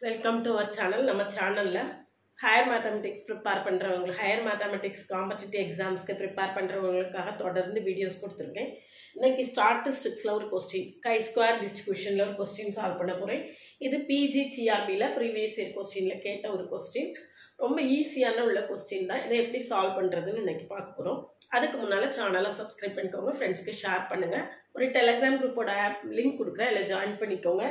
Welcome to our channel. நம்ம சேனலில் higher mathematics prepare பண்ணுறவங்க, ஹையர் மேத்தமெட்டிக்ஸ் காம்படிட்டிவ் எக்ஸாம்ஸ்க்கு ப்ரிப்பேர் பண்ணுறவங்களுக்காக தொடர்ந்து வீடியோஸ் கொடுத்துருக்கேன். இன்றைக்கி ஸ்டாட்டிஸ்டிக்ஸில் ஒரு கொஸ்டின், கை ஸ்கொயர் டிஸ்ட்ரிபியூஷனில் ஒரு கொஸ்டின் சால்வ் பண்ண போகிறேன். இது பிஜிடிஆர்பியில் ப்ரீவியஸ் இயர் கொஸ்டினில் கேட்ட ஒரு கொஸ்டின். ரொம்ப ஈஸியான உள்ள கொஸ்டின் தான். இதை எப்படி சால்வ் பண்ணுறதுன்னு இன்றைக்கி பார்க்க போகிறோம். அதுக்கு முன்னால் சேனலை சப்ஸ்கிரைப் பண்ணிக்கோங்க, ஃப்ரெண்ட்ஸ்க்கு ஷேர் பண்ணுங்கள். ஒரு டெலகிராம் குரூப்போட லிங்க் கொடுக்குறேன், இல்லை ஜாயின் பண்ணிக்கோங்க.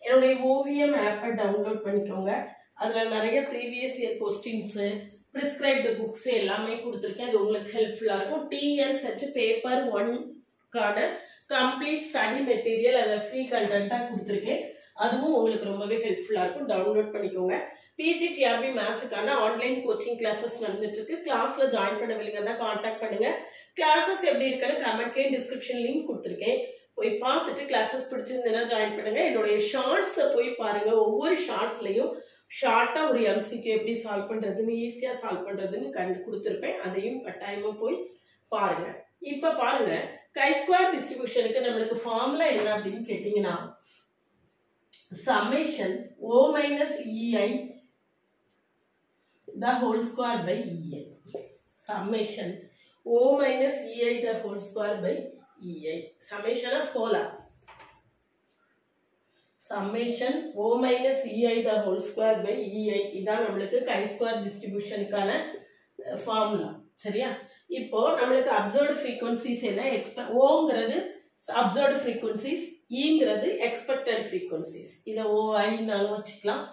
என்னுடைய ஓவியம் ஆப்பை டவுன்லோட் பண்ணிக்கோங்க. அதில் நிறைய previous year questions, prescribed books எல்லாமே கொடுத்துருக்கேன். அது உங்களுக்கு ஹெல்ப்ஃபுல்லாக இருக்கும். டிஎன்செட் பேப்பர் 1க்கான கம்ப்ளீட் ஸ்டடி மெட்டீரியல் அதில் ஃப்ரீ கண்டென்ட்டாக கொடுத்துருக்கேன். அதுவும் உங்களுக்கு ரொம்பவே ஹெல்ப்ஃபுல்லாக இருக்கும். டவுன்லோட் பண்ணிக்கோங்க. பிஜிடிஆர்பி மேத்ஸுக்கான ஆன்லைன் கோச்சிங் கிளாஸஸ் நடந்துட்டுருக்கு. கிளாஸில் ஜாயின் பண்ணவில்லைங்கன்னா காண்டாக்ட் பண்ணுங்கள். கிளாஸஸ் எப்படி இருக்குன்னு கமெண்ட்லேயும் டிஸ்கிரிப்ஷன் லிங்க் கொடுத்துருக்கேன். போய் பார்த்துட்டு கிளாஸஸ் பிடிச்சிருந்தேன்னா ஜாயின் பண்ணுங்கள். என்னுடைய ஷார்ட்ஸை போய் பாருங்கள். ஒவ்வொரு ஷார்ட்ஸ்லையும் ஷார்ட்டாக ஒரு எம்சிக்கு எப்படி சால்வ் பண்ணுறதுன்னு, ஈஸியாக சால்வ் பண்ணுறதுன்னு கொடுத்துருப்பேன். அதையும் கட்டாயமாக போய் பாருங்கள். இப்போ பாருங்கள், கை ஸ்கொயர் டிஸ்ட்ரிபியூஷனுக்கு நம்மளுக்கு ஃபார்முலா என்ன அப்படின்னு கேட்டிங்கன்னா, summation O minus EI the whole square by EI. Summation O minus EI the whole square by EI. Summation of whole. Summation O minus EI the whole square by EI. இதான் நம்மளுக்கு கை square டிஸ்ட்ரிபியூஷனுக்கான formula. சரியா? இப்போ நம்மளுக்கு observed frequencies என்ன? ஓங்கிறது observed frequencies, ஈங்கிறது expected frequencies. இதை ஓஐனாலும் வச்சுக்கலாம்.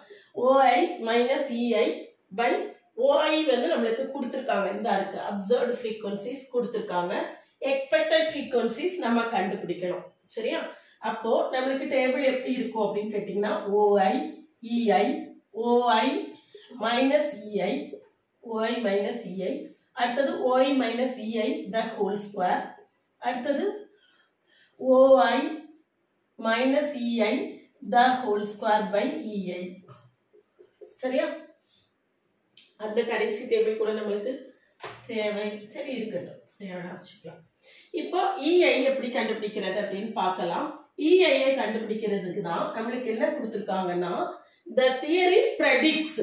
O I minus E I by O I வந்து நம்மளுக்கு கொடுத்துருக்காங்க. இந்த இருக்கு அப்சர்வ்டு ஃப்ரீக்வன்சிஸ் கொடுத்துருக்காங்க. எக்ஸ்பெக்டட் ஃப்ரீக்வன்சிஸ் நம்ம கண்டுபிடிக்கணும். சரியா? அப்போ நம்மளுக்கு டேபிள் எப்படி இருக்கும் அப்படின்னு கேட்டிங்கன்னா, O I E I, O I minus E I, O I minus E I, அடுத்தது O I minus E I the whole square, அடுத்தது OI minus EI the whole square by EI. சரியா? அந்த கடைசி டேபிள் கூட நம்மளுக்கு தேவை. சரி, இருக்கட்டும், தேவையா வச்சுக்கலாம். இப்போ EI எப்படி கண்டுபிடிக்கிறது அப்படின்னு பார்க்கலாம். EI கண்டுபிடிக்கிறதுக்கு தான் நம்மளுக்கு என்ன கொடுத்துருக்காங்கன்னா, the theory predicts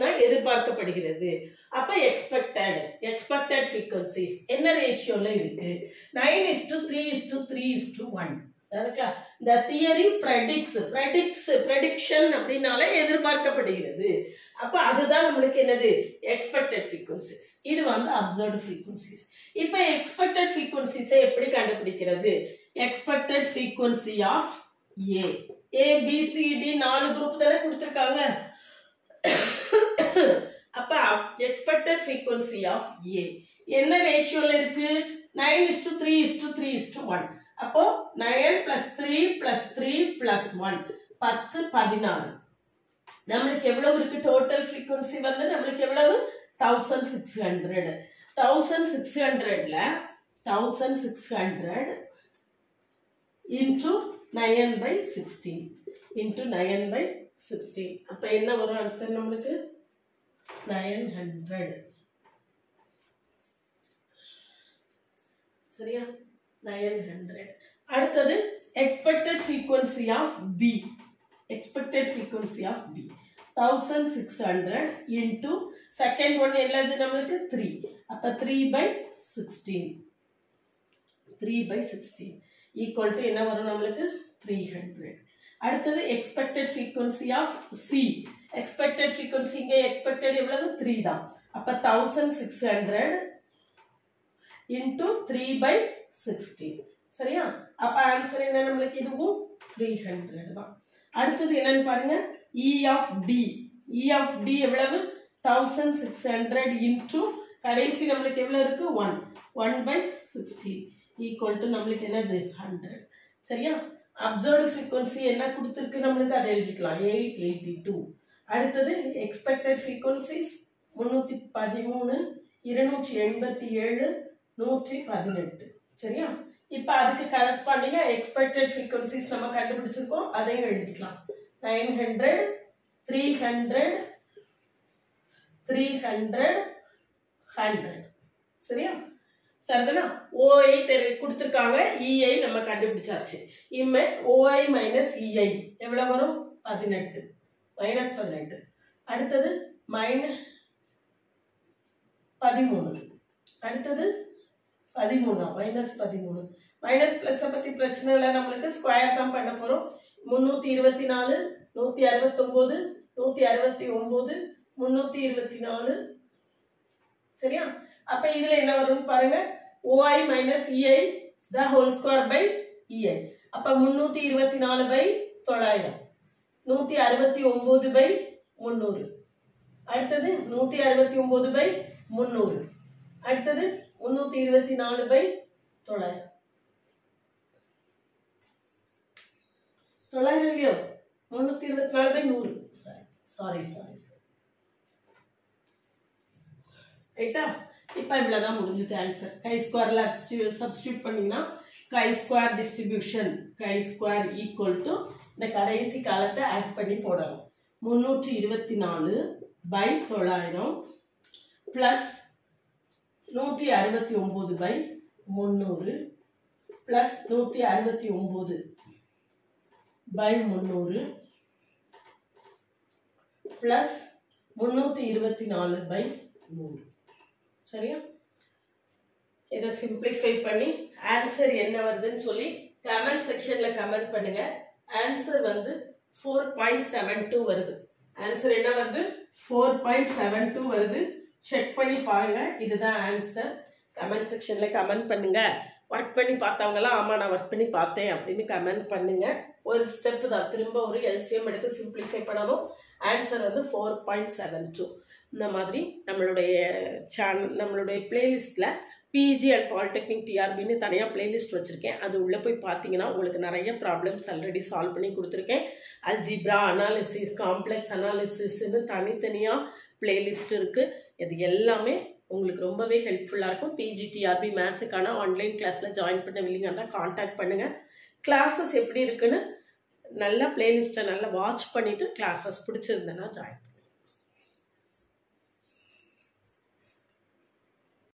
னா எதிர்பார்க்கப்படுகிறது. அப்ப expected frequencies என்ன ரேஷியோல இருக்கு? 9:3:3:1. the theory predicts prediction அப்படினாலே எதிர்பார்க்கப்படுகிறது. அப்ப அதுதான் நம்மளுக்கு என்னது? expected frequencies. இது வந்து observed frequencies. இப்ப expected frequencies எப்படி கண்டுபிடிக்கிறது? expected frequency of A B C D 4 group தானே கொடுத்திருக்காங்க. அப்ப expected frequency of A என்ன ரேஷியோல இருக்கு? 9:3:3:1. அப்போ 9 plus 3 plus 3 plus 1 10 14. நம்மளுக்கு எவ்வளவு இருக்கு? டோட்டல் frequency வந்து நம்மளுக்கு எவ்வளவு? 1600. 1600ல 1600 into 9/16 into 9/16. அப்ப என்ன வரும் ஆன்சர் நம்மளுக்கு? 900. சரியா? 900. அடுத்தது expected frequency of B. expected frequency of B 1600 into second one என்னது நம்மளுக்கு? 3. அப்ப 3/16. 3/16 equal to என்ன வரும் நம்மளுக்கு? 300. அடுத்தது expected frequency of C. expected frequency இங்க expected எவ்வளவு? 3 தான். அப்ப 1600 into 3/16. சரியா? அப்ப ஆன்சர் என்ன நம்மளுக்கு? இதுவும் 300 தான். அடுத்தது என்னன்னு பாருங்க, E of D. E of D எவ்வளவு? 1600 into கடைசி நம்மளுக்கு எவ்வளவு இருக்கு? 1. 1/16 equal to நம்மளுக்கு என்னது? 100. சரியா? அப்சர்வ்டு ஃப்ரீக்வன்சி என்ன கொடுத்துருக்கு நம்மளுக்கு? அதை எழுதிக்கலாம், 882. அடுத்தது எக்ஸ்பெக்டட் ஃப்ரீக்வன்சிஸ் 313, 287, 118. சரியா? இப்ப அதுக்கு கரஸ்பாண்டிங்கா எக்ஸ்பெக்டட் ஃப்ரீக்வன்சிஸ் நம்ம கண்டுபிடிச்சிருக்கோம், அதையும் எழுதிக்கலாம். 900, 300, 300, 100. சரியா? சரிதானா? OI கொடுத்திருக்காங்க, EI நம்ம கண்டுபிடிச்சாச்சு. இனிமே OI மைனஸ் EI எவ்வளவு வரும்? 18. மைனஸ் 18. அடுத்தது மைனஸ் 13. அடுத்தது 13 மைனஸ் 13. மைனஸ் பிளஸ் பற்றி பிரச்சனை இல்லை, நம்மளுக்கு ஸ்கொயர் தான் பண்ண போகிறோம். 324 169 169 324. சரியா? அப்போ இதில் என்ன வரும்னு பாருங்க, OI minus EI the whole square by EI. அப்போ 324 பை 900 169 பை 300. அடுத்தது 169 பை 300. அடுத்தது 324 பை 900. 900 இல்லையோ? 324 பை 100. சாரி ரைட்டா? இப்போ இவ்வளோதான் முடிஞ்சது ஆன்சர். கை ஸ்கொயரில் சப்ஸ்டியூட் பண்ணிங்கன்னா chi square distribution chi square equal to இந்த கடைசி காலத்தை ஆட் பண்ணி போடணும். 324 by 900 plus 169 by 300 plus 169 by 300 plus 324 by 100. சரியா? இதை சிம்பிளிஃபை பண்ணி ஆன்சர் என்ன வருதுன்னு சொல்லி கமெண்ட் செக்ஷனில் கமெண்ட் பண்ணுங்க. ஆன்சர் வந்து 4.72 வருது. ஆன்சர் என்ன வருது? 4.72 வருது. செக் பண்ணி பாருங்க. இதுதான் ஆன்சர். கமெண்ட் செக்ஷனில் கமெண்ட் பண்ணுங்க. ஒர்க் பண்ணி பார்த்தவங்களாம் ஆமாம் நான் ஒர்க் பண்ணி பார்த்தேன் அப்படின்னு கமெண்ட் பண்ணுங்க. ஒரு ஸ்டெப்பு தான், திரும்ப ஒரு எல்சிஎம் எடுத்து சிம்பிளிஃபை பண்ணணும். ஆன்சர் வந்து 4.72. இந்த மாதிரி நம்மளுடைய சேனல் நம்மளுடைய பிளேலிஸ்ட்டில் பிஜி அண்ட் பாலிடெக்னிக் டிஆர்பின்னு தனியாக பிளேலிஸ்ட் வச்சுருக்கேன். அது உள்ளே போய் பார்த்தீங்கன்னா உங்களுக்கு நிறைய ப்ராப்ளம்ஸ் ஆல்ரெடி சால்வ் பண்ணி கொடுத்துருக்கேன். அல்ஜிப்ரா அனாலிசிஸ், காம்ப்ளெக்ஸ் அனாலிசிஸ்ன்னு தனித்தனியாக பிளேலிஸ்ட் இருக்குது. இது எல்லாமே உங்களுக்கு ரொம்பவே ஹெல்ப்ஃபுல்லாக இருக்கும். பிஜி டிஆர்பி மேத்ஸுக்கான ஆன்லைன் கிளாஸில் ஜாயின் பண்ண வில்லிங்கன்னா காண்டாக்ட் பண்ணுங்கள். கிளாஸஸ் எப்படி இருக்குன்னு நல்லா பிளேலிஸ்ட்டை நல்லா வாட்ச் பண்ணிவிட்டு கிளாஸஸ் பிடிச்சிருந்தேன்னா ஜாயின்